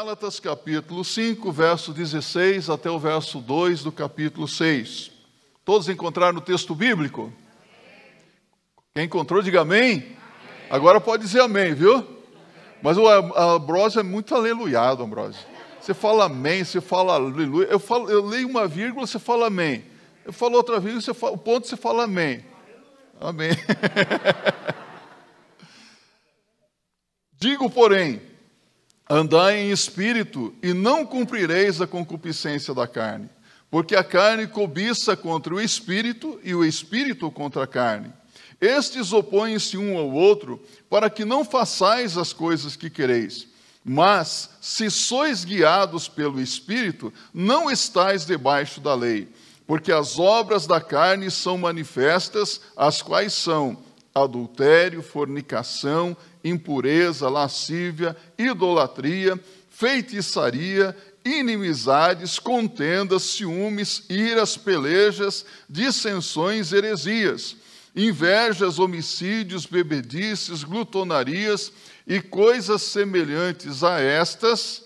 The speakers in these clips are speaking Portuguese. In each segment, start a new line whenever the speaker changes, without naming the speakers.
Gálatas, capítulo 5, verso 16 até o verso 2 do capítulo 6. Todos encontraram o texto bíblico? Quem encontrou, diga amém. Agora pode dizer amém, viu? Mas o Ambrósio é muito aleluiado, Ambrósio. Você fala amém, você fala aleluia. Eu leio uma vírgula, você fala amém. Eu falo outra vírgula, o ponto você fala amém. Amém. Digo, porém, andai em espírito e não cumprireis a concupiscência da carne, porque a carne cobiça contra o espírito e o espírito contra a carne. Estes opõem-se um ao outro, para que não façais as coisas que quereis. Mas, se sois guiados pelo Espírito, não estais debaixo da lei. Porque as obras da carne são manifestas, as quais são adultério, fornicação, impureza, lascívia, idolatria, feitiçaria, inimizades, contendas, ciúmes, iras, pelejas, dissensões, heresias, invejas, homicídios, bebedices, glutonarias e coisas semelhantes a estas,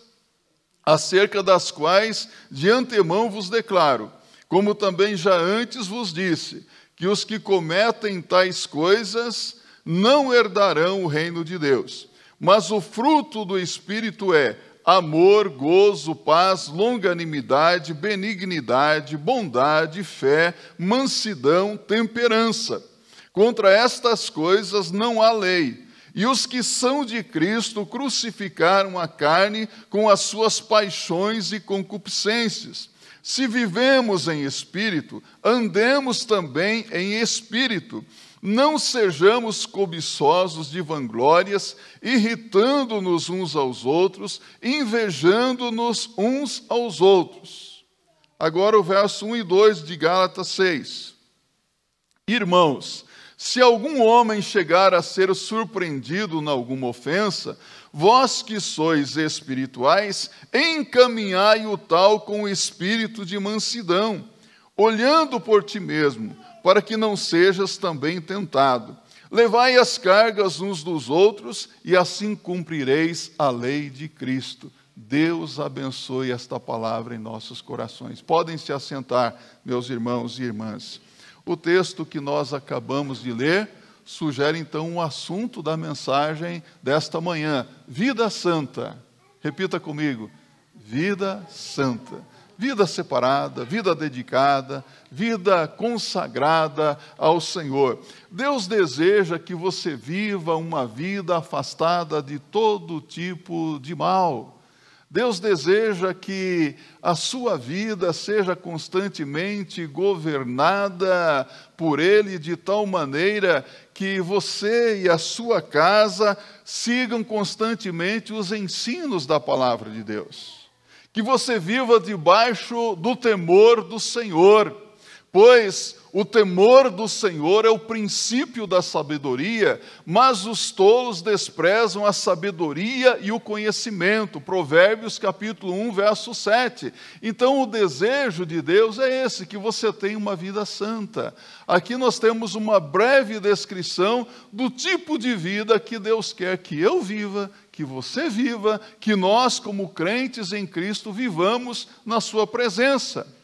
acerca das quais de antemão vos declaro, como também já antes vos disse, que os que cometem tais coisas não herdarão o reino de Deus. Mas o fruto do Espírito é amor, gozo, paz, longanimidade, benignidade, bondade, fé, mansidão, temperança. Contra estas coisas não há lei. E os que são de Cristo crucificaram a carne com as suas paixões e concupiscências. Se vivemos em espírito, andemos também em espírito. Não sejamos cobiçosos de vanglórias, irritando-nos uns aos outros, invejando-nos uns aos outros. Agora o verso 1 e 2 de Gálatas 6. Irmãos, se algum homem chegar a ser surpreendido em alguma ofensa, vós que sois espirituais, encaminhai o tal com o espírito de mansidão, olhando por ti mesmo, para que não sejas também tentado. Levai as cargas uns dos outros, e assim cumprireis a lei de Cristo. Deus abençoe esta palavra em nossos corações. Podem se assentar, meus irmãos e irmãs. O texto que nós acabamos de ler sugere, então, um assunto da mensagem desta manhã. Vida santa. Repita comigo. Vida santa. Vida separada, vida dedicada, vida consagrada ao Senhor. Deus deseja que você viva uma vida afastada de todo tipo de mal. Deus deseja que a sua vida seja constantemente governada por Ele de tal maneira que você e a sua casa sigam constantemente os ensinos da palavra de Deus. Que você viva debaixo do temor do Senhor, pois o temor do Senhor é o princípio da sabedoria, mas os tolos desprezam a sabedoria e o conhecimento. Provérbios capítulo 1, verso 7. Então o desejo de Deus é esse, que você tenha uma vida santa. Aqui nós temos uma breve descrição do tipo de vida que Deus quer que eu viva, que você viva, que nós como crentes em Cristo vivamos na sua presença.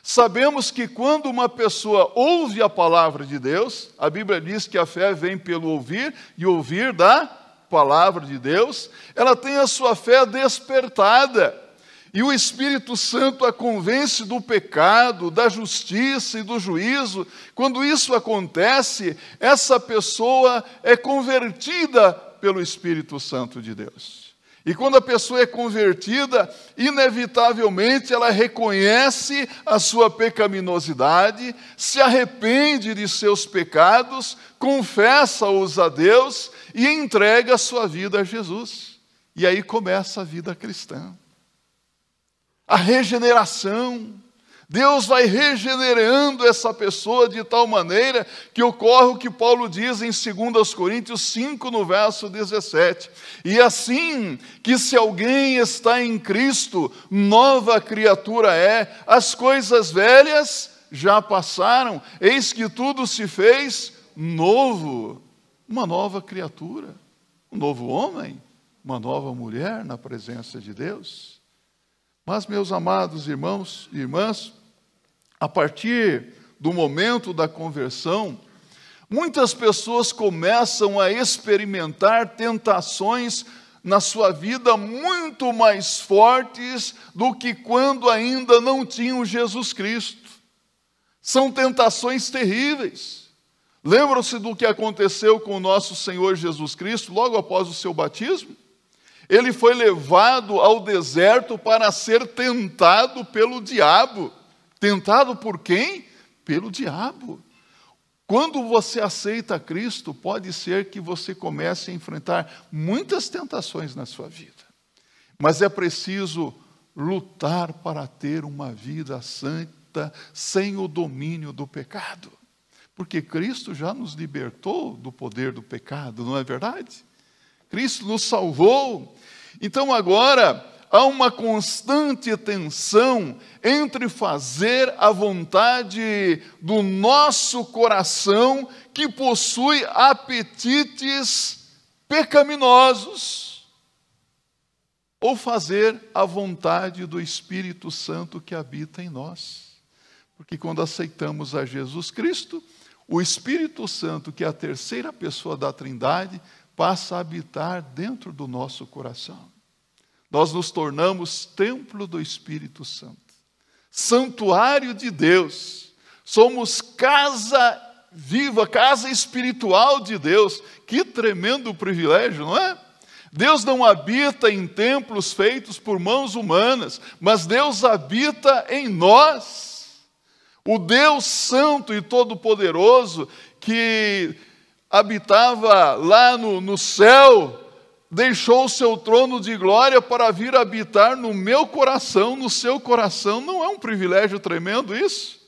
Sabemos que quando uma pessoa ouve a palavra de Deus, a Bíblia diz que a fé vem pelo ouvir e ouvir da palavra de Deus, ela tem a sua fé despertada. E o Espírito Santo a convence do pecado, da justiça e do juízo. Quando isso acontece, essa pessoa é convertida pelo Espírito Santo de Deus. E quando a pessoa é convertida, inevitavelmente ela reconhece a sua pecaminosidade, se arrepende de seus pecados, confessa-os a Deus e entrega a sua vida a Jesus. E aí começa a vida cristã. A regeneração. Deus vai regenerando essa pessoa de tal maneira que ocorre o que Paulo diz em 2 Coríntios 5, no verso 17. E assim que se alguém está em Cristo, nova criatura é, as coisas velhas já passaram, eis que tudo se fez novo. Uma nova criatura, um novo homem, uma nova mulher na presença de Deus. Mas, meus amados irmãos e irmãs, a partir do momento da conversão, muitas pessoas começam a experimentar tentações na sua vida muito mais fortes do que quando ainda não tinham Jesus Cristo. São tentações terríveis. Lembram-se do que aconteceu com o nosso Senhor Jesus Cristo logo após o seu batismo? Ele foi levado ao deserto para ser tentado pelo diabo. Tentado por quem? Pelo diabo. Quando você aceita Cristo, pode ser que você comece a enfrentar muitas tentações na sua vida. Mas é preciso lutar para ter uma vida santa, sem o domínio do pecado. Porque Cristo já nos libertou do poder do pecado, não é verdade? Cristo nos salvou. Então agora há uma constante tensão entre fazer a vontade do nosso coração, que possui apetites pecaminosos, ou fazer a vontade do Espírito Santo que habita em nós. Porque quando aceitamos a Jesus Cristo, o Espírito Santo, que é a terceira pessoa da Trindade, passa a habitar dentro do nosso coração. Nós nos tornamos templo do Espírito Santo, santuário de Deus. Somos casa viva, casa espiritual de Deus. Que tremendo privilégio, não é? Deus não habita em templos feitos por mãos humanas, mas Deus habita em nós. O Deus Santo e Todo-Poderoso, que habitava lá no céu, deixou o seu trono de glória para vir habitar no meu coração, no seu coração. Não é um privilégio tremendo isso?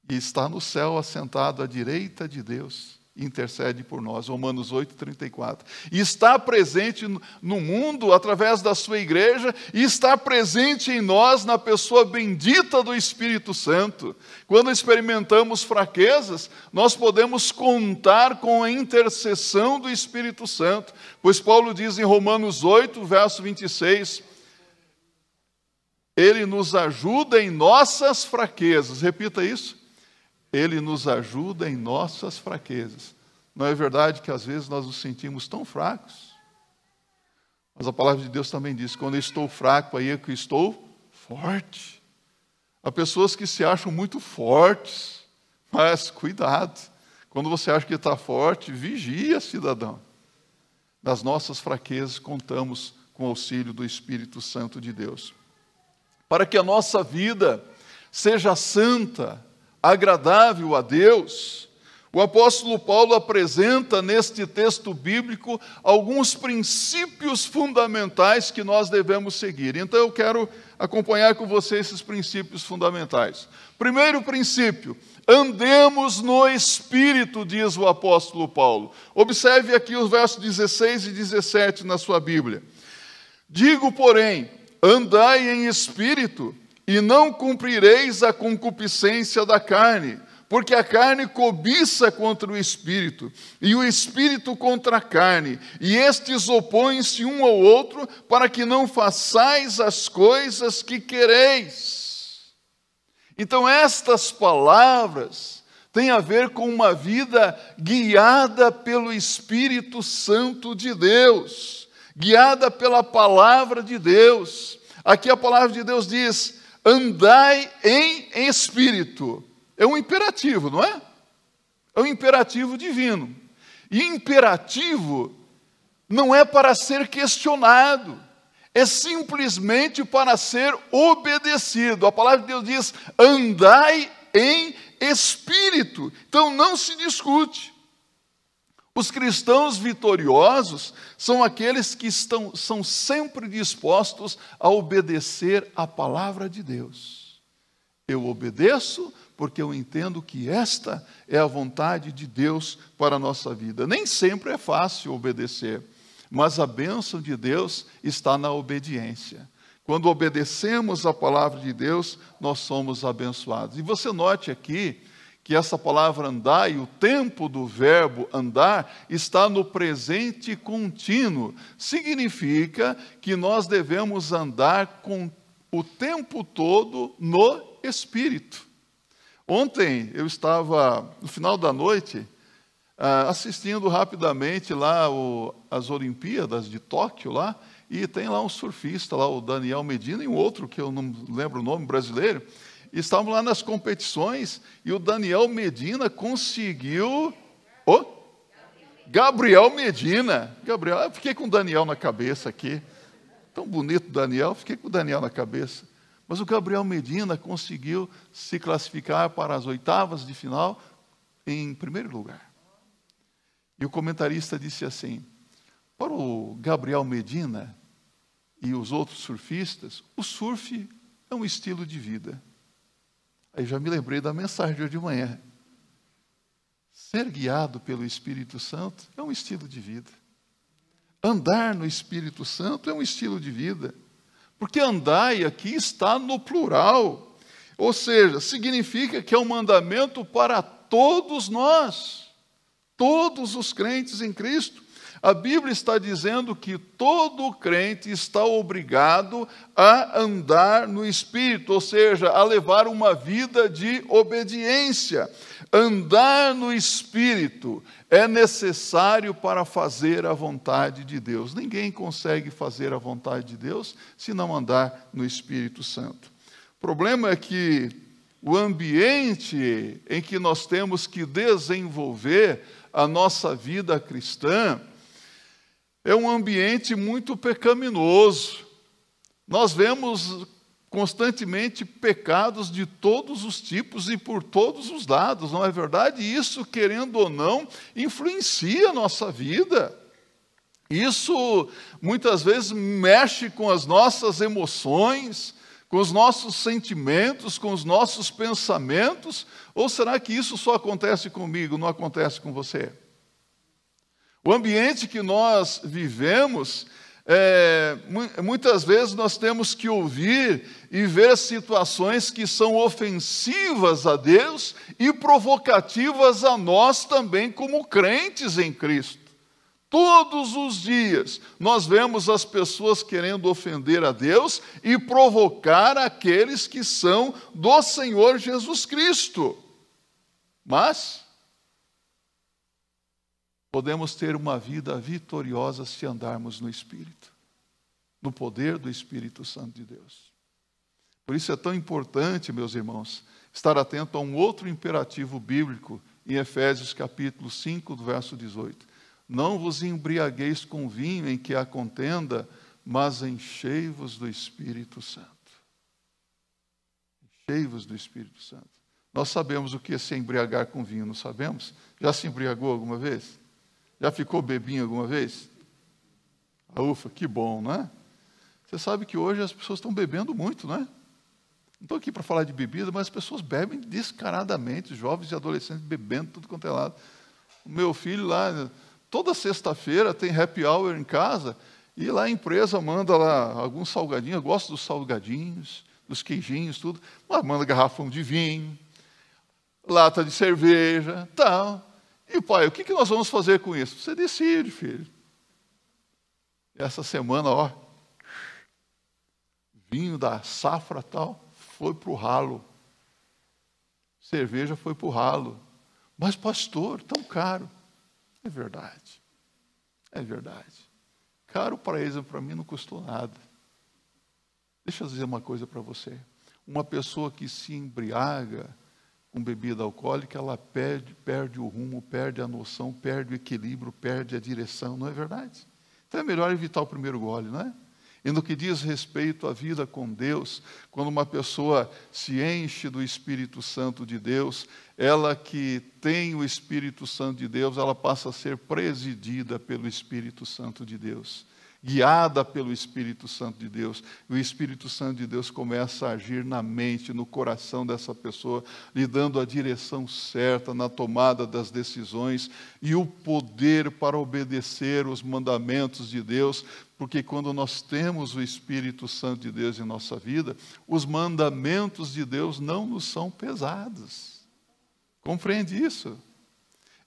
E está no céu assentado à direita de Deus, intercede por nós, Romanos 8:34. E está presente no mundo através da sua igreja, e está presente em nós na pessoa bendita do Espírito Santo. Quando experimentamos fraquezas, nós podemos contar com a intercessão do Espírito Santo, pois Paulo diz em Romanos 8, verso 26, ele nos ajuda em nossas fraquezas. Repita isso. Ele nos ajuda em nossas fraquezas. Não é verdade que às vezes nós nos sentimos tão fracos? Mas a palavra de Deus também diz, quando eu estou fraco, aí é que eu estou forte. Há pessoas que se acham muito fortes, mas cuidado. Quando você acha que está forte, vigia, cidadão. Nas nossas fraquezas, contamos com o auxílio do Espírito Santo de Deus. Para que a nossa vida seja santa, agradável a Deus, o apóstolo Paulo apresenta neste texto bíblico alguns princípios fundamentais que nós devemos seguir. Então eu quero acompanhar com você esses princípios fundamentais. Primeiro princípio, andemos no Espírito, diz o apóstolo Paulo. Observe aqui os versos 16 e 17 na sua Bíblia. Digo, porém, andai em Espírito, e não cumprireis a concupiscência da carne, porque a carne cobiça contra o Espírito, e o Espírito contra a carne, e estes opõem-se um ao outro, para que não façais as coisas que quereis. Então estas palavras têm a ver com uma vida guiada pelo Espírito Santo de Deus, guiada pela palavra de Deus. Aqui a palavra de Deus diz, andai em espírito. É um imperativo, não é? É um imperativo divino. E imperativo não é para ser questionado, é simplesmente para ser obedecido. A palavra de Deus diz, andai em espírito. Então não se discute. Os cristãos vitoriosos são aqueles que são sempre dispostos a obedecer a palavra de Deus. Eu obedeço porque eu entendo que esta é a vontade de Deus para a nossa vida. Nem sempre é fácil obedecer, mas a bênção de Deus está na obediência. Quando obedecemos a palavra de Deus, nós somos abençoados. E você note aqui que essa palavra andai, o tempo do verbo andar, está no presente contínuo. Significa que nós devemos andar com o tempo todo no Espírito. Ontem eu estava, no final da noite, assistindo rapidamente lá as Olimpíadas de Tóquio, lá, e tem lá um surfista, lá, o Daniel Medina, e um outro, que eu não lembro o nome, brasileiro. Estavam lá nas competições e o Daniel Medina conseguiu... Gabriel Medina. Gabriel, eu fiquei com o Daniel na cabeça aqui. Tão bonito o Daniel, fiquei com o Daniel na cabeça. Mas o Gabriel Medina conseguiu se classificar para as oitavas de final em primeiro lugar. E o comentarista disse assim, para o Gabriel Medina e os outros surfistas, o surf é um estilo de vida. Aí já me lembrei da mensagem de hoje de manhã. Ser guiado pelo Espírito Santo é um estilo de vida. Andar no Espírito Santo é um estilo de vida. Porque andai aqui está no plural. Ou seja, significa que é um mandamento para todos nós. Todos os crentes em Cristo. A Bíblia está dizendo que todo crente está obrigado a andar no Espírito, ou seja, a levar uma vida de obediência. Andar no Espírito é necessário para fazer a vontade de Deus. Ninguém consegue fazer a vontade de Deus se não andar no Espírito Santo. O problema é que o ambiente em que nós temos que desenvolver a nossa vida cristã é um ambiente muito pecaminoso. Nós vemos constantemente pecados de todos os tipos e por todos os lados, não é verdade? E isso, querendo ou não, influencia a nossa vida. Isso, muitas vezes, mexe com as nossas emoções, com os nossos sentimentos, com os nossos pensamentos. Ou será que isso só acontece comigo, não acontece com você? O ambiente que nós vivemos, muitas vezes nós temos que ouvir e ver situações que são ofensivas a Deus e provocativas a nós também como crentes em Cristo. Todos os dias nós vemos as pessoas querendo ofender a Deus e provocar aqueles que são do Senhor Jesus Cristo. Mas podemos ter uma vida vitoriosa se andarmos no Espírito, no poder do Espírito Santo de Deus. Por isso é tão importante, meus irmãos, estar atento a um outro imperativo bíblico em Efésios capítulo 5, do verso 18. Não vos embriagueis com vinho em que há contenda, mas enchei-vos do Espírito Santo. Enchei-vos do Espírito Santo. Nós sabemos o que é se embriagar com vinho, não sabemos? Já se embriagou alguma vez? Já ficou bebinho alguma vez? Ufa, que bom, né? Você sabe que hoje as pessoas estão bebendo muito, né? Não estou aqui para falar de bebida, mas as pessoas bebem descaradamente, jovens e adolescentes bebendo tudo quanto é lado. O meu filho lá, toda sexta-feira tem happy hour em casa, e lá a empresa manda lá alguns salgadinhos, eu gosto dos salgadinhos, dos queijinhos, tudo, mas manda garrafão de vinho, lata de cerveja, tal. E pai, o que nós vamos fazer com isso? Você decide, filho. Essa semana, ó, vinho da safra tal, foi para o ralo. Cerveja foi para o ralo. Mas pastor, tão caro. É verdade. É verdade. Caro para eles, para mim não custou nada. Deixa eu dizer uma coisa para você. Uma pessoa que se embriaga com bebida alcoólica, ela perde o rumo, perde a noção, perde o equilíbrio, perde a direção, não é verdade? Então é melhor evitar o primeiro gole, não é? E no que diz respeito à vida com Deus, quando uma pessoa se enche do Espírito Santo de Deus, ela que tem o Espírito Santo de Deus, ela passa a ser presidida pelo Espírito Santo de Deus, guiada pelo Espírito Santo de Deus. O Espírito Santo de Deus começa a agir na mente, no coração dessa pessoa, lhe dando a direção certa na tomada das decisões e o poder para obedecer os mandamentos de Deus, porque quando nós temos o Espírito Santo de Deus em nossa vida, os mandamentos de Deus não nos são pesados. Compreende isso?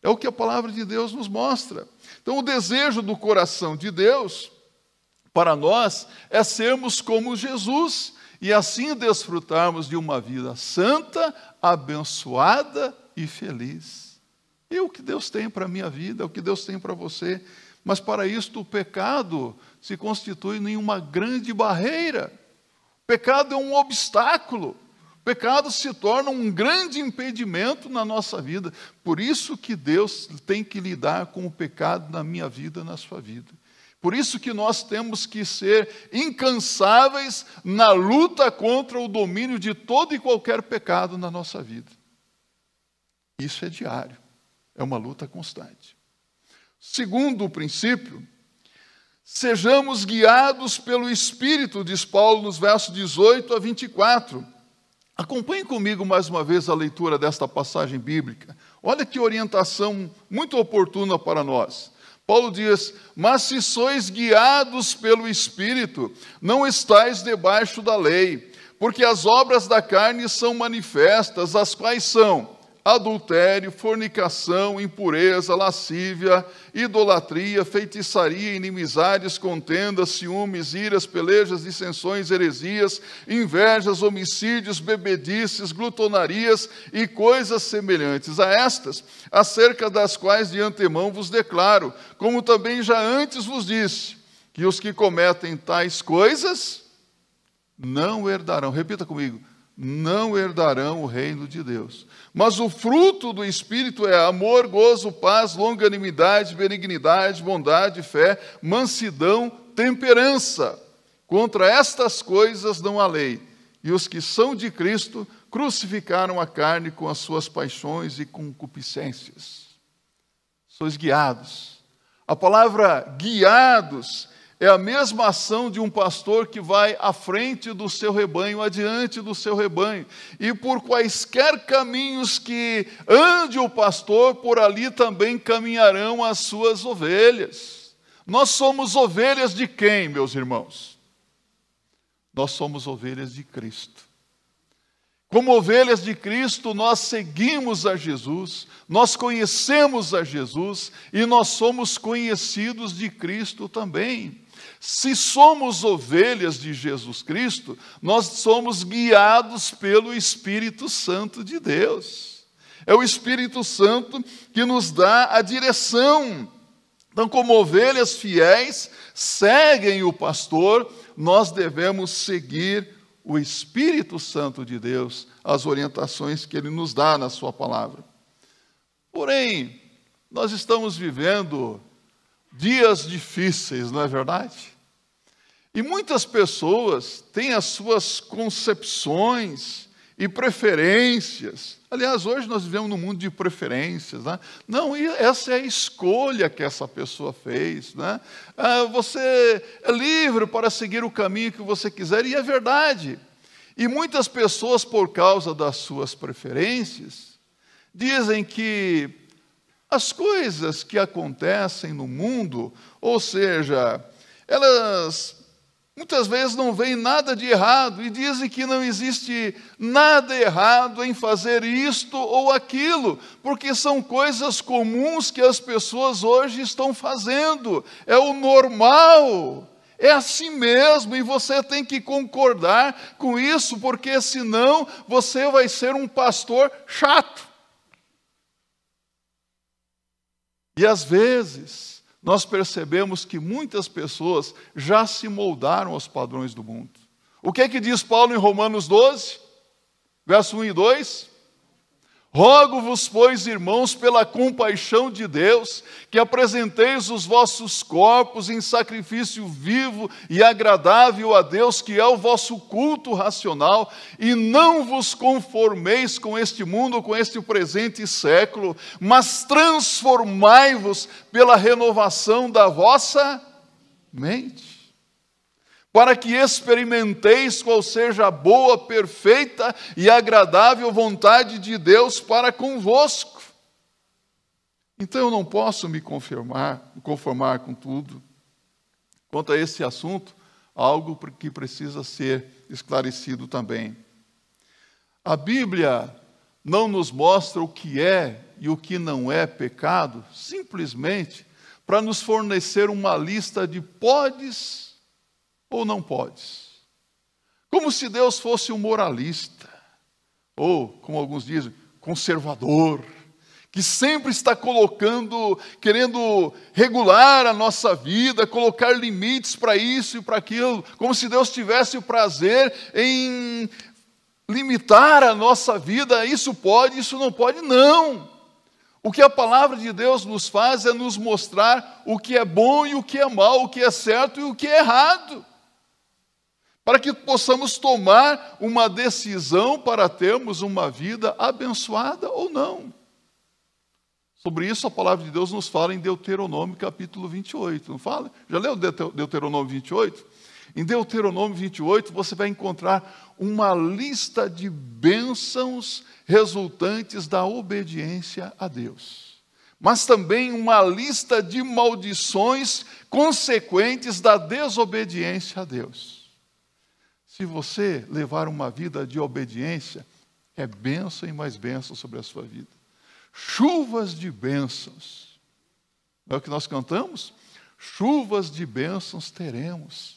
É o que a palavra de Deus nos mostra. Então, o desejo do coração de Deus para nós é sermos como Jesus e assim desfrutarmos de uma vida santa, abençoada e feliz. É o que Deus tem para a minha vida, é o que Deus tem para você. Mas para isto o pecado se constitui em uma grande barreira. O pecado é um obstáculo. O pecado se torna um grande impedimento na nossa vida. Por isso que Deus tem que lidar com o pecado na minha vida, na sua vida. Por isso que nós temos que ser incansáveis na luta contra o domínio de todo e qualquer pecado na nossa vida. Isso é diário, é uma luta constante. Segundo o princípio, sejamos guiados pelo Espírito, diz Paulo nos versos 18 a 24. Acompanhe comigo mais uma vez a leitura desta passagem bíblica. Olha que orientação muito oportuna para nós. Paulo diz: mas se sois guiados pelo Espírito, não estáis debaixo da lei, porque as obras da carne são manifestas, as quais são adultério, fornicação, impureza, lascívia, idolatria, feitiçaria, inimizades, contendas, ciúmes, iras, pelejas, dissensões, heresias, invejas, homicídios, bebedices, glutonarias e coisas semelhantes a estas, acerca das quais de antemão vos declaro, como também já antes vos disse, que os que cometem tais coisas não herdarão, repita comigo, não herdarão o reino de Deus. Mas o fruto do Espírito é amor, gozo, paz, longanimidade, benignidade, bondade, fé, mansidão, temperança. Contra estas coisas não há lei. E os que são de Cristo crucificaram a carne com as suas paixões e concupiscências. Sois guiados. A palavra guiados é a mesma ação de um pastor que vai à frente do seu rebanho, adiante do seu rebanho. E por quaisquer caminhos que ande o pastor, por ali também caminharão as suas ovelhas. Nós somos ovelhas de quem, meus irmãos? Nós somos ovelhas de Cristo. Como ovelhas de Cristo, nós seguimos a Jesus, nós conhecemos a Jesus e nós somos conhecidos de Cristo também. Se somos ovelhas de Jesus Cristo, nós somos guiados pelo Espírito Santo de Deus. É o Espírito Santo que nos dá a direção. Então, como ovelhas fiéis, seguem o pastor, nós devemos seguir o Espírito Santo de Deus, as orientações que Ele nos dá na sua palavra. Porém, nós estamos vivendo dias difíceis, não é verdade? E muitas pessoas têm as suas concepções e preferências. Aliás, hoje nós vivemos num mundo de preferências, né? Não, essa é a escolha que essa pessoa fez, né? Você é livre para seguir o caminho que você quiser, e é verdade. E muitas pessoas, por causa das suas preferências, dizem que as coisas que acontecem no mundo, ou seja, elas muitas vezes não veem nada de errado e dizem que não existe nada errado em fazer isto ou aquilo, porque são coisas comuns que as pessoas hoje estão fazendo. É o normal, é assim mesmo, e você tem que concordar com isso, porque senão você vai ser um pastor chato. E às vezes nós percebemos que muitas pessoas já se moldaram aos padrões do mundo. O que é que diz Paulo em Romanos 12, verso 1 e 2? Rogo-vos, pois, irmãos, pela compaixão de Deus, que apresenteis os vossos corpos em sacrifício vivo e agradável a Deus, que é o vosso culto racional, e não vos conformeis com este mundo, com este presente século, mas transformai-vos pela renovação da vossa mente, para que experimenteis qual seja a boa, perfeita e agradável vontade de Deus para convosco. Então eu não posso me conformar com tudo. Quanto a esse assunto, algo que precisa ser esclarecido também. A Bíblia não nos mostra o que é e o que não é pecado, simplesmente para nos fornecer uma lista de podes ou não podes. Como se Deus fosse um moralista, ou, como alguns dizem, conservador, que sempre está querendo regular a nossa vida, colocar limites para isso e para aquilo, como se Deus tivesse o prazer em limitar a nossa vida, isso pode, isso não pode, não. O que a palavra de Deus nos faz é nos mostrar o que é bom e o que é mal, o que é certo e o que é errado, para que possamos tomar uma decisão para termos uma vida abençoada ou não. Sobre isso a palavra de Deus nos fala em Deuteronômio capítulo 28, não fala? Já leu Deuteronômio 28? Em Deuteronômio 28 você vai encontrar uma lista de bênçãos resultantes da obediência a Deus, mas também uma lista de maldições consequentes da desobediência a Deus. Se você levar uma vida de obediência, é bênção e mais bênção sobre a sua vida. Chuvas de bênçãos. Não é o que nós cantamos? Chuvas de bênçãos teremos.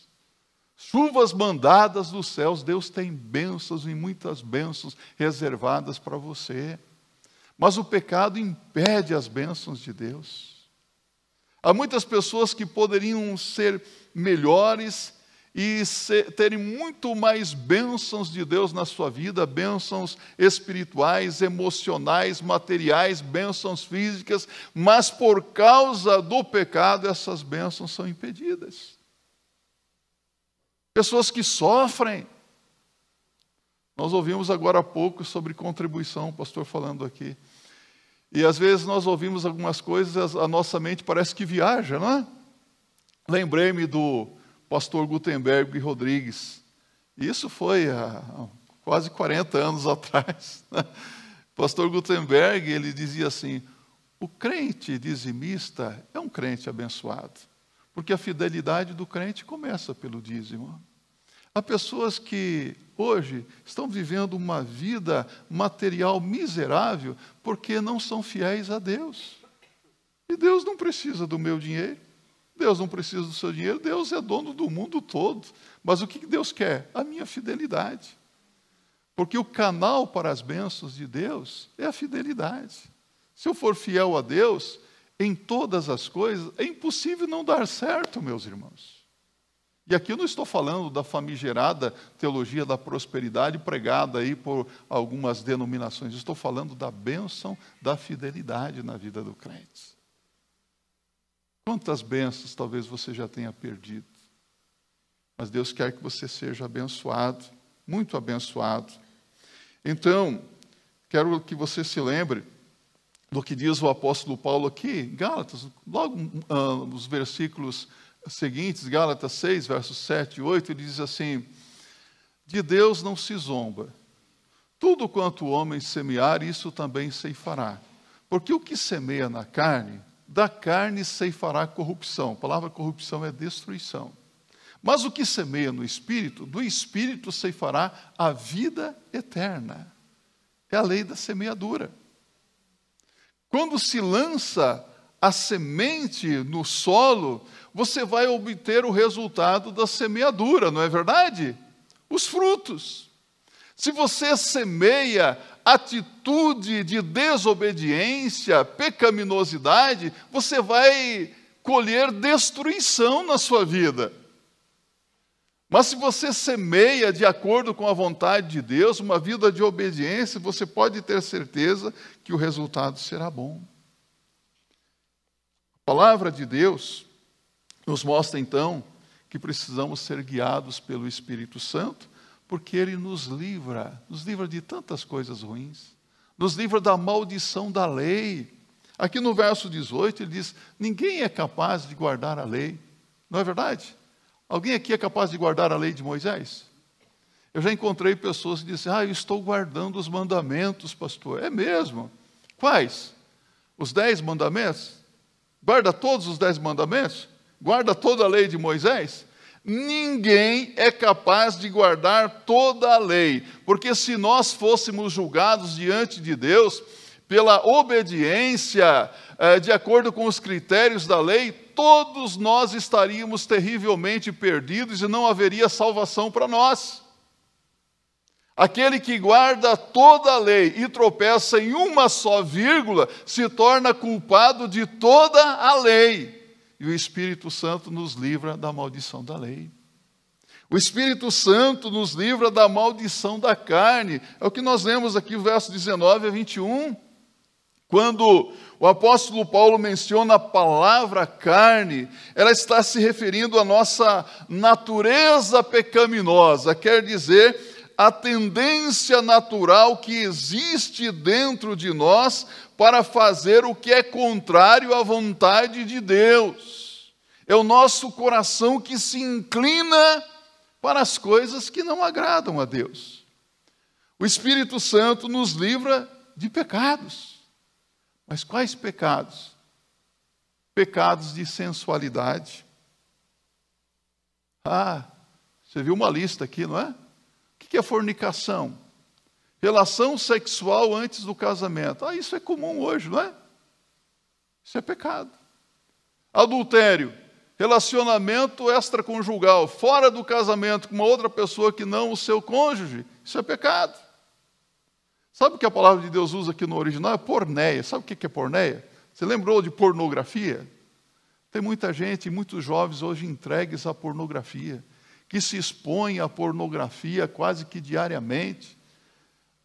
Chuvas mandadas dos céus. Deus tem bênçãos e muitas bênçãos reservadas para você. Mas o pecado impede as bênçãos de Deus. Há muitas pessoas que poderiam ser melhores e terem muito mais bênçãos de Deus na sua vida, bênçãos espirituais, emocionais, materiais, bênçãos físicas, mas por causa do pecado essas bênçãos são impedidas. Pessoas que sofrem. Nós ouvimos agora há pouco sobre contribuição, o pastor falando aqui. E às vezes nós ouvimos algumas coisas, a nossa mente parece que viaja, não é? Lembrei-me do pastor Gutenberg Rodrigues. Isso foi há quase 40 anos atrás. Né? Pastor Gutenberg, ele dizia assim, o crente dizimista é um crente abençoado, porque a fidelidade do crente começa pelo dízimo. Há pessoas que hoje estão vivendo uma vida material miserável porque não são fiéis a Deus. E Deus não precisa do meu dinheiro. Deus não precisa do seu dinheiro, Deus é dono do mundo todo. Mas o que Deus quer? A minha fidelidade. Porque o canal para as bênçãos de Deus é a fidelidade. Se eu for fiel a Deus, em todas as coisas, é impossível não dar certo, meus irmãos. E aqui eu não estou falando da famigerada teologia da prosperidade pregada aí por algumas denominações. Estou falando da bênção da fidelidade na vida do crente. Quantas bênçãos talvez você já tenha perdido. Mas Deus quer que você seja abençoado, muito abençoado. Então, quero que você se lembre do que diz o apóstolo Paulo aqui, em Gálatas, logo nos versículos seguintes, Gálatas 6, versos 7 e 8, ele diz assim, de Deus não se zomba. Tudo quanto o homem semear, isso também ceifará. Porque o que semeia na carne, da carne ceifará corrupção. A palavra corrupção é destruição. Mas o que semeia no Espírito, do Espírito ceifará a vida eterna. É a lei da semeadura. Quando se lança a semente no solo, você vai obter o resultado da semeadura, não é verdade? Os frutos. Se você semeia atitude de desobediência, pecaminosidade, você vai colher destruição na sua vida. Mas se você semeia de acordo com a vontade de Deus, uma vida de obediência, você pode ter certeza que o resultado será bom. A palavra de Deus nos mostra então que precisamos ser guiados pelo Espírito Santo, porque Ele nos livra de tantas coisas ruins, nos livra da maldição da lei. Aqui no verso 18 ele diz, ninguém é capaz de guardar a lei. Não é verdade? Alguém aqui é capaz de guardar a lei de Moisés? Eu já encontrei pessoas que dizem, eu estou guardando os mandamentos, pastor. É mesmo? Quais? Os 10 mandamentos? Guarda todos os 10 mandamentos? Guarda toda a lei de Moisés? Ninguém é capaz de guardar toda a lei, porque se nós fôssemos julgados diante de Deus pela obediência, de acordo com os critérios da lei, todos nós estaríamos terrivelmente perdidos e não haveria salvação para nós. Aquele que guarda toda a lei e tropeça em uma só vírgula, se torna culpado de toda a lei. E o Espírito Santo nos livra da maldição da lei. O Espírito Santo nos livra da maldição da carne. É o que nós lemos aqui, o verso 19 a 21. Quando o apóstolo Paulo menciona a palavra carne, ela está se referindo à nossa natureza pecaminosa, quer dizer, a tendência natural que existe dentro de nós para fazer o que é contrário à vontade de Deus. É o nosso coração que se inclina para as coisas que não agradam a Deus. O Espírito Santo nos livra de pecados. Mas quais pecados? Pecados de sensualidade. Você viu uma lista aqui, não é? O que é fornicação? Relação sexual antes do casamento. Isso é comum hoje, não é? Isso é pecado. Adultério, relacionamento extraconjugal, fora do casamento com uma outra pessoa que não o seu cônjuge. Isso é pecado. Sabe o que a palavra de Deus usa aqui no original? É porneia. Sabe o que é porneia? Você lembrou de pornografia? Tem muita gente, muitos jovens hoje entregues à pornografia, que se expõem à pornografia quase que diariamente.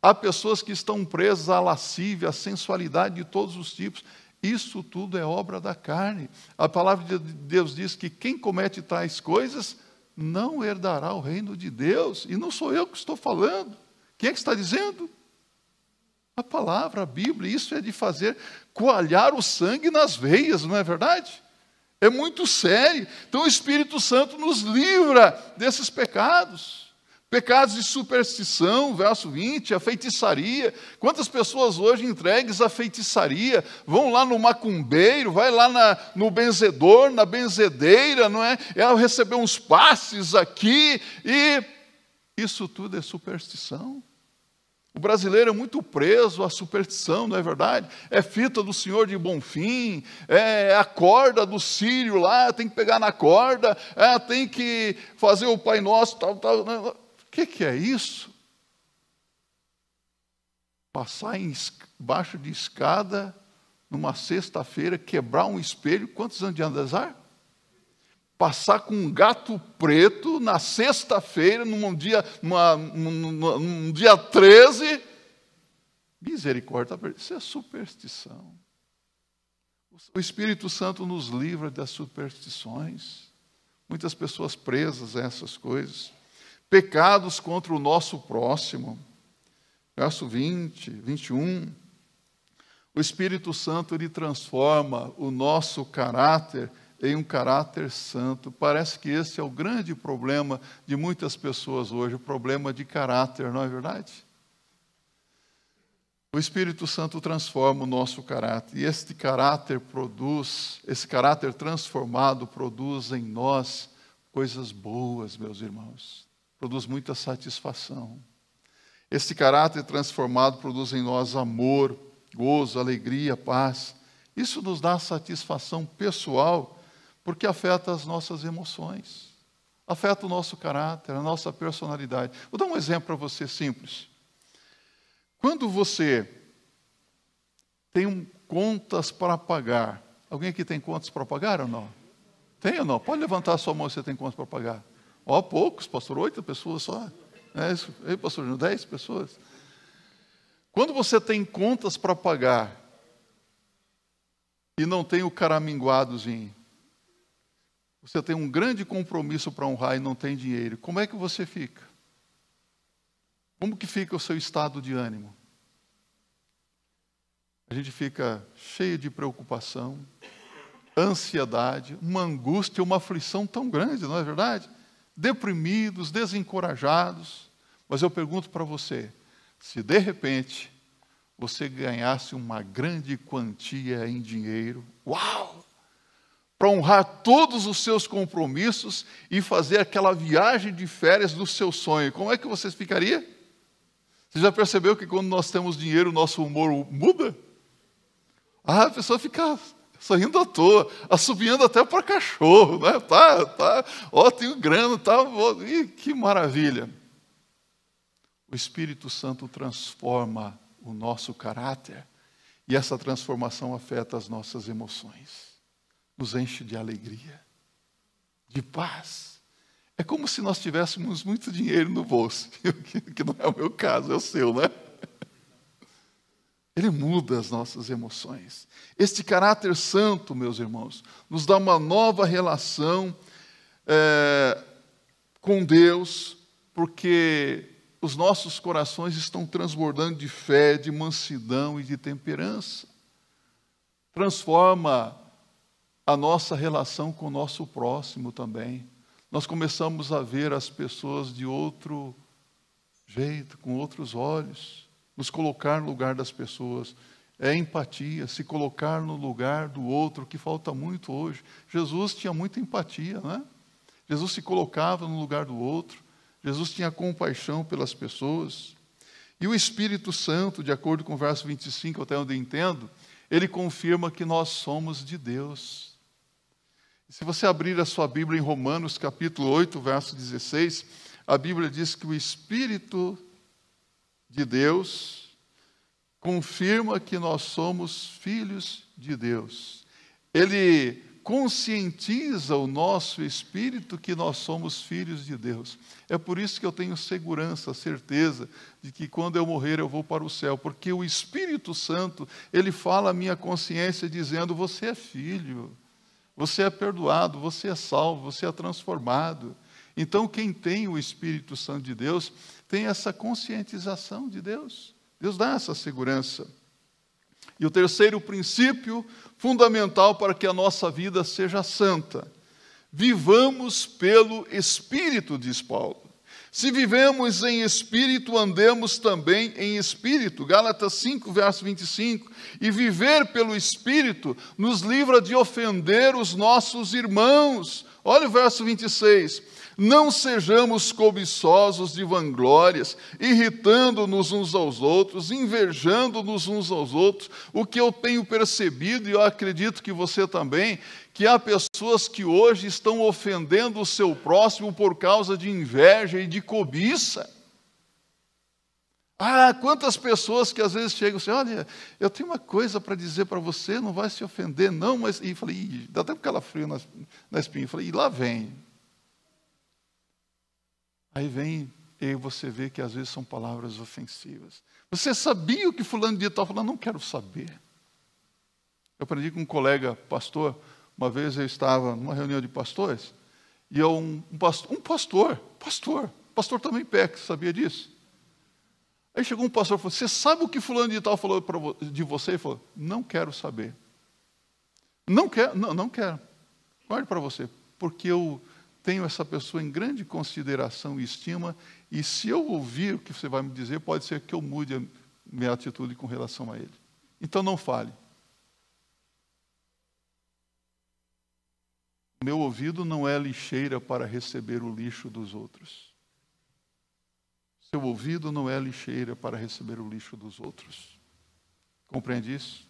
Há pessoas que estão presas à lascívia, à sensualidade de todos os tipos. Isso tudo é obra da carne. A palavra de Deus diz que quem comete tais coisas não herdará o reino de Deus. E não sou eu que estou falando. Quem é que está dizendo? A palavra, a Bíblia. Isso é de fazer coalhar o sangue nas veias, não é verdade? É muito sério. Então o Espírito Santo nos livra desses pecados. Pecados de superstição, verso 20, a feitiçaria. Quantas pessoas hoje entregues à feitiçaria, vão lá no macumbeiro, vai lá no benzedor, na benzedeira, não é? Receber uns passes aqui, e isso tudo é superstição. O brasileiro é muito preso à superstição, não é verdade? É fita do Senhor de Bonfim, é a corda do Sírio lá, tem que pegar na corda, tem que fazer o Pai Nosso, tal. O que é isso? Passar embaixo de escada, numa sexta-feira, quebrar um espelho, quantos anos de andazar? Passar com um gato preto na sexta-feira, num dia 13, misericórdia, isso é superstição. O Espírito Santo nos livra das superstições. Muitas pessoas presas a essas coisas. Pecados contra o nosso próximo. Verso 20, 21. O Espírito Santo, ele transforma o nosso caráter em um caráter santo. Parece que esse é o grande problema de muitas pessoas hoje, o problema de caráter, não é verdade? O Espírito Santo transforma o nosso caráter, e esse caráter transformado produz em nós coisas boas, meus irmãos. Produz muita satisfação. Esse caráter transformado produz em nós amor, gozo, alegria, paz. Isso nos dá satisfação pessoal, porque afeta as nossas emoções, afeta o nosso caráter, a nossa personalidade. Vou dar um exemplo para você simples. Quando você tem contas para pagar, alguém aqui tem contas para pagar ou não? Tem ou não? Pode levantar a sua mão se você tem contas para pagar. Poucos, pastor, 8 pessoas só. Ei, pastor, 10 pessoas. Quando você tem contas para pagar e não tem o caraminguadozinho, você tem um grande compromisso para honrar e não tem dinheiro, como é que você fica? Como que fica o seu estado de ânimo? A gente fica cheio de preocupação, ansiedade, uma angústia, uma aflição tão grande, não é verdade? Deprimidos, desencorajados. Mas eu pergunto para você, se de repente você ganhasse uma grande quantia em dinheiro, uau! para honrar todos os seus compromissos e fazer aquela viagem de férias do seu sonho, como é que você ficaria? Você já percebeu que quando nós temos dinheiro, o nosso humor muda? A pessoa fica sorrindo à toa, assobiando até para cachorro, né? Tenho grana, que maravilha. O Espírito Santo transforma o nosso caráter e essa transformação afeta as nossas emoções. Nos enche de alegria, de paz. É como se nós tivéssemos muito dinheiro no bolso, que não é o meu caso, é o seu, né? Ele muda as nossas emoções. Este caráter santo, meus irmãos, nos dá uma nova relação com Deus, porque os nossos corações estão transbordando de fé, de mansidão e de temperança. Transforma a nossa relação com o nosso próximo também. Nós começamos a ver as pessoas de outro jeito, com outros olhos. Nos colocar no lugar das pessoas. É empatia, se colocar no lugar do outro, que falta muito hoje. Jesus tinha muita empatia, né? Jesus se colocava no lugar do outro. Jesus tinha compaixão pelas pessoas. E o Espírito Santo, de acordo com o verso 25, até onde eu entendo, ele confirma que nós somos de Deus. Se você abrir a sua Bíblia em Romanos, capítulo 8, verso 16, a Bíblia diz que o Espírito de Deus confirma que nós somos filhos de Deus. Ele conscientiza o nosso espírito que nós somos filhos de Deus. É por isso que eu tenho segurança, certeza, de que quando eu morrer eu vou para o céu, porque o Espírito Santo, ele fala à minha consciência dizendo, você é filho. Você é perdoado, você é salvo, você é transformado. Então, quem tem o Espírito Santo de Deus, tem essa conscientização de Deus. Deus dá essa segurança. E o terceiro princípio fundamental para que a nossa vida seja santa. Vivamos pelo Espírito, diz Paulo. Se vivemos em Espírito, andemos também em Espírito. Gálatas 5, verso 25. E viver pelo Espírito nos livra de ofender os nossos irmãos. Olha o verso 26. Não sejamos cobiçosos de vanglórias, irritando-nos uns aos outros, invejando-nos uns aos outros. O que eu tenho percebido, e eu acredito que você também, que há pessoas que hoje estão ofendendo o seu próximo por causa de inveja e de cobiça. Quantas pessoas que às vezes chegam assim, olha, eu tenho uma coisa para dizer para você, não vai se ofender, não, mas... E falei, dá até um calafrio na espinha. Falei, e lá vem. Aí vem, e você vê que às vezes são palavras ofensivas. Você sabia o que fulano de tal falando? Não quero saber. Eu aprendi com um colega pastor, uma vez eu estava numa reunião de pastores, e um pastor também peca, sabia disso? Aí chegou um pastor e falou, você sabe o que fulano de tal falou de você? Ele falou, não quero saber. Não quero. Guarde para você, porque eu tenho essa pessoa em grande consideração e estima, e se eu ouvir o que você vai me dizer, pode ser que eu mude a minha atitude com relação a ele. Então não fale. Meu ouvido não é lixeira para receber o lixo dos outros. Seu ouvido não é lixeira para receber o lixo dos outros. Compreende isso?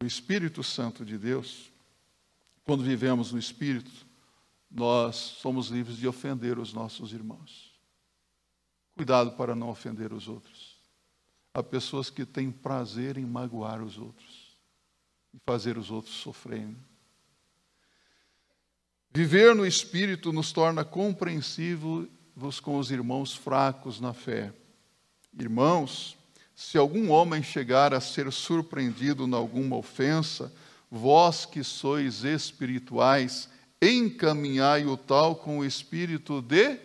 O Espírito Santo de Deus, quando vivemos no Espírito, nós somos livres de ofender os nossos irmãos. Cuidado para não ofender os outros. Há pessoas que têm prazer em magoar os outros e fazer os outros sofrerem. Viver no Espírito nos torna compreensivos com os irmãos fracos na fé. Irmãos, se algum homem chegar a ser surpreendido em alguma ofensa, vós que sois espirituais, encaminhai o tal com o espírito de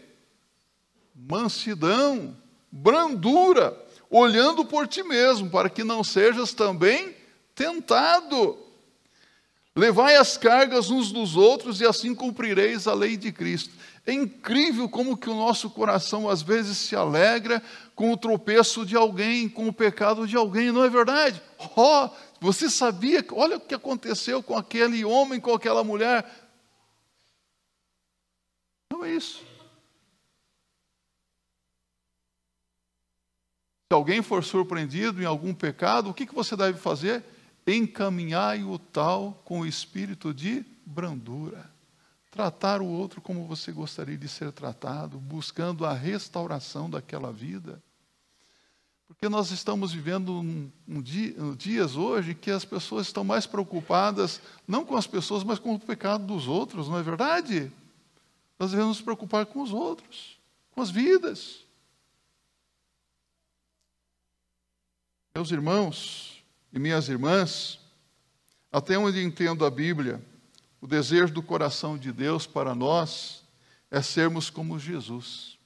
mansidão, brandura, olhando por ti mesmo, para que não sejas também tentado. Levai as cargas uns dos outros e assim cumprireis a lei de Cristo. É incrível como que o nosso coração às vezes se alegra com o tropeço de alguém, com o pecado de alguém, não é verdade? Você sabia, olha o que aconteceu com aquele homem, com aquela mulher. Não é isso. Se alguém for surpreendido em algum pecado, o que você deve fazer? Encaminhai o tal com o espírito de brandura. Tratar o outro como você gostaria de ser tratado, buscando a restauração daquela vida. Porque nós estamos vivendo dias hoje que as pessoas estão mais preocupadas, não com as pessoas, mas com o pecado dos outros, não é verdade? Nós devemos nos preocupar com os outros, com as vidas. Meus irmãos e minhas irmãs, até onde entendo a Bíblia, o desejo do coração de Deus para nós é sermos como Jesus.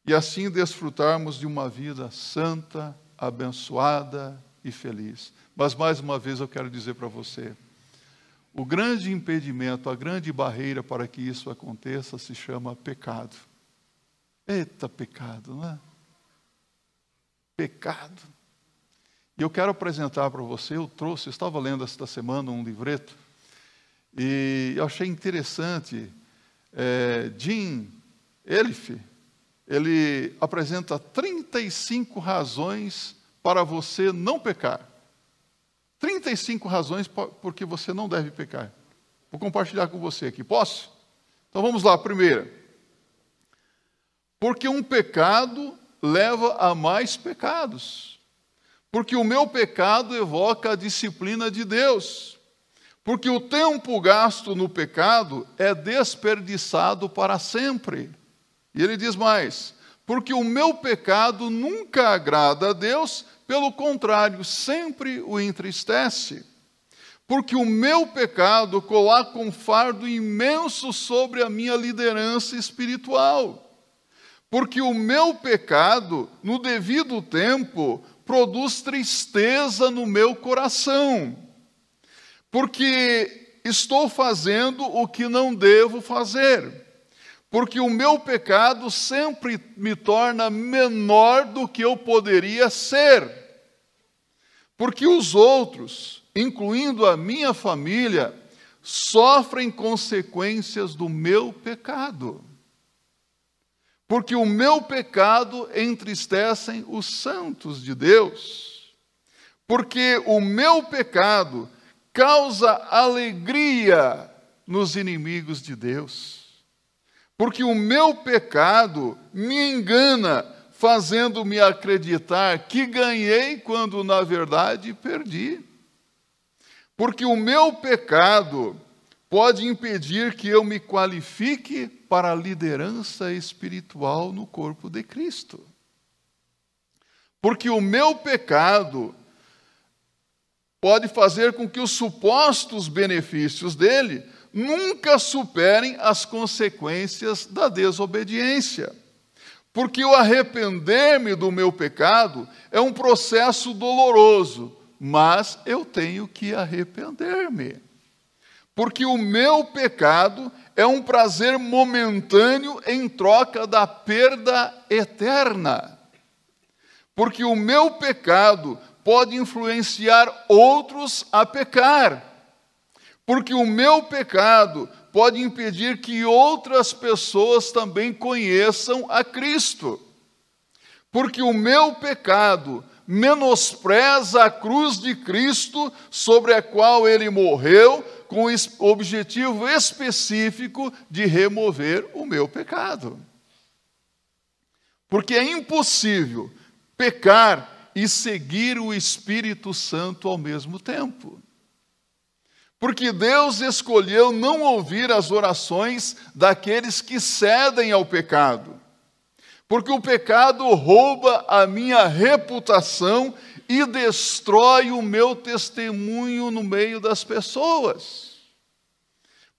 E assim desfrutarmos de uma vida santa, abençoada e feliz. Mas mais uma vez eu quero dizer para você, o grande impedimento, a grande barreira para que isso aconteça se chama pecado. Eita, pecado, não é? Pecado. E eu quero apresentar para você, eu estava lendo esta semana um livreto, e eu achei interessante, Jim Elif, ele apresenta 35 razões para você não pecar. 35 razões porque você não deve pecar. Vou compartilhar com você aqui, posso? Então vamos lá, primeira. Porque um pecado leva a mais pecados. Porque o meu pecado evoca a disciplina de Deus. Porque o tempo gasto no pecado é desperdiçado para sempre. E ele diz mais, porque o meu pecado nunca agrada a Deus, pelo contrário, sempre o entristece. Porque o meu pecado coloca um fardo imenso sobre a minha liderança espiritual. Porque o meu pecado, no devido tempo, produz tristeza no meu coração. Porque estou fazendo o que não devo fazer. Porque o meu pecado sempre me torna menor do que eu poderia ser. Porque os outros, incluindo a minha família, sofrem consequências do meu pecado. Porque o meu pecado entristece os santos de Deus. Porque o meu pecado causa alegria nos inimigos de Deus. Porque o meu pecado me engana, fazendo-me acreditar que ganhei quando, na verdade, perdi. Porque o meu pecado pode impedir que eu me qualifique para a liderança espiritual no corpo de Cristo. Porque o meu pecado pode fazer com que os supostos benefícios dele nunca superem as consequências da desobediência. Porque o arrepender-me do meu pecado é um processo doloroso, mas eu tenho que arrepender-me. Porque o meu pecado é um prazer momentâneo em troca da perda eterna. Porque o meu pecado pode influenciar outros a pecar. Porque o meu pecado pode impedir que outras pessoas também conheçam a Cristo. Porque o meu pecado menospreza a cruz de Cristo, sobre a qual ele morreu, com o objetivo específico de remover o meu pecado. Porque é impossível pecar e seguir o Espírito Santo ao mesmo tempo. Porque Deus escolheu não ouvir as orações daqueles que cedem ao pecado. Porque o pecado rouba a minha reputação e destrói o meu testemunho no meio das pessoas.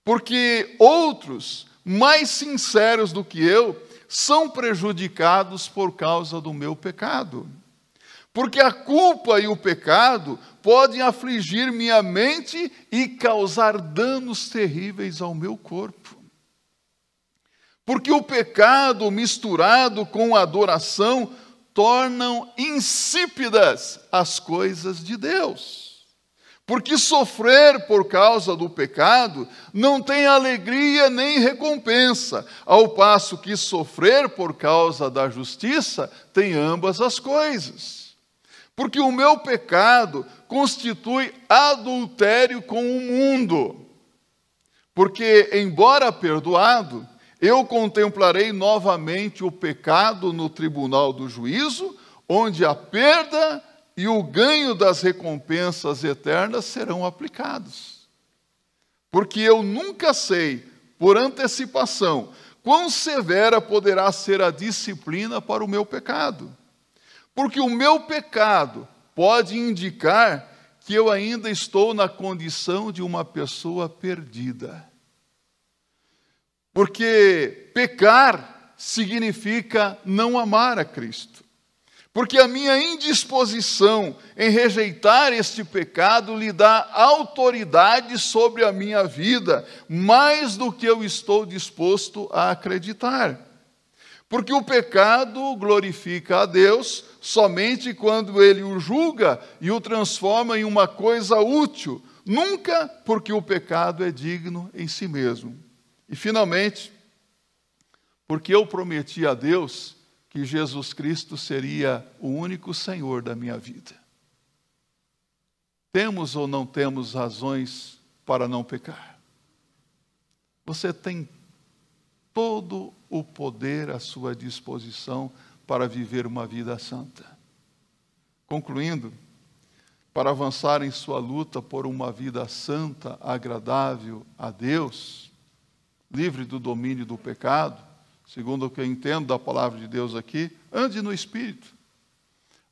Porque outros, mais sinceros do que eu, são prejudicados por causa do meu pecado. Porque a culpa e o pecado podem afligir minha mente e causar danos terríveis ao meu corpo. Porque o pecado misturado com a adoração tornam insípidas as coisas de Deus. Porque sofrer por causa do pecado não tem alegria nem recompensa, ao passo que sofrer por causa da justiça tem ambas as coisas. Porque o meu pecado constitui adultério com o mundo. Porque, embora perdoado, eu contemplarei novamente o pecado no tribunal do juízo, onde a perda e o ganho das recompensas eternas serão aplicados. Porque eu nunca sei, por antecipação, quão severa poderá ser a disciplina para o meu pecado. Porque o meu pecado pode indicar que eu ainda estou na condição de uma pessoa perdida. Porque pecar significa não amar a Cristo. Porque a minha indisposição em rejeitar este pecado lhe dá autoridade sobre a minha vida, mais do que eu estou disposto a acreditar. Porque o pecado glorifica a Deus somente quando ele o julga e o transforma em uma coisa útil, nunca porque o pecado é digno em si mesmo. E, finalmente, porque eu prometi a Deus que Jesus Cristo seria o único Senhor da minha vida. Temos ou não temos razões para não pecar? Você tem todo o poder à sua disposição para viver uma vida santa. Concluindo, para avançar em sua luta por uma vida santa, agradável a Deus, livre do domínio do pecado, segundo o que eu entendo da palavra de Deus aqui, ande no Espírito.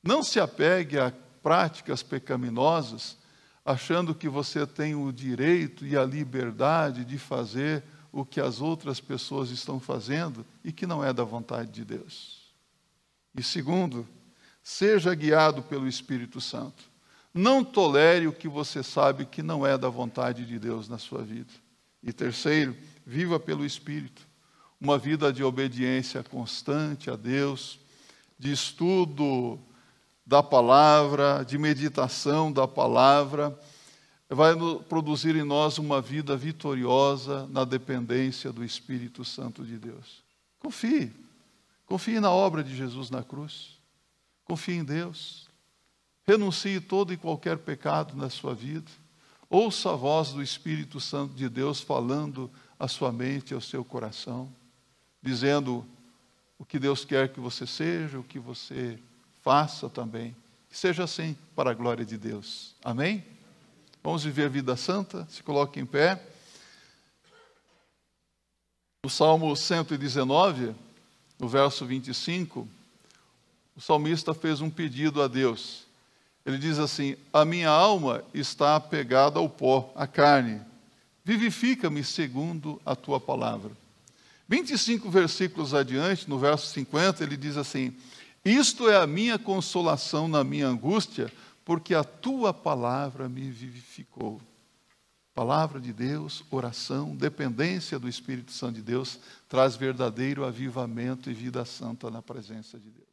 Não se apegue a práticas pecaminosas, achando que você tem o direito e a liberdade de fazer o que as outras pessoas estão fazendo e que não é da vontade de Deus. E segundo, seja guiado pelo Espírito Santo. Não tolere o que você sabe que não é da vontade de Deus na sua vida. E terceiro, viva pelo Espírito. Uma vida de obediência constante a Deus, de estudo da palavra, de meditação da palavra, vai produzir em nós uma vida vitoriosa na dependência do Espírito Santo de Deus. Confie. Confie na obra de Jesus na cruz. Confie em Deus. Renuncie todo e qualquer pecado na sua vida. Ouça a voz do Espírito Santo de Deus falando à sua mente e ao seu coração, dizendo o que Deus quer que você seja, o que você faça também. Que seja assim para a glória de Deus. Amém? Vamos viver a vida santa? Se coloque em pé. No Salmo 119, no verso 25, o salmista fez um pedido a Deus. Ele diz assim: a minha alma está apegada ao pó, à carne. Vivifica-me segundo a tua palavra. 25 versículos adiante, no verso 50, ele diz assim: isto é a minha consolação na minha angústia, porque a tua palavra me vivificou. Palavra de Deus, oração, dependência do Espírito Santo de Deus, traz verdadeiro avivamento e vida santa na presença de Deus.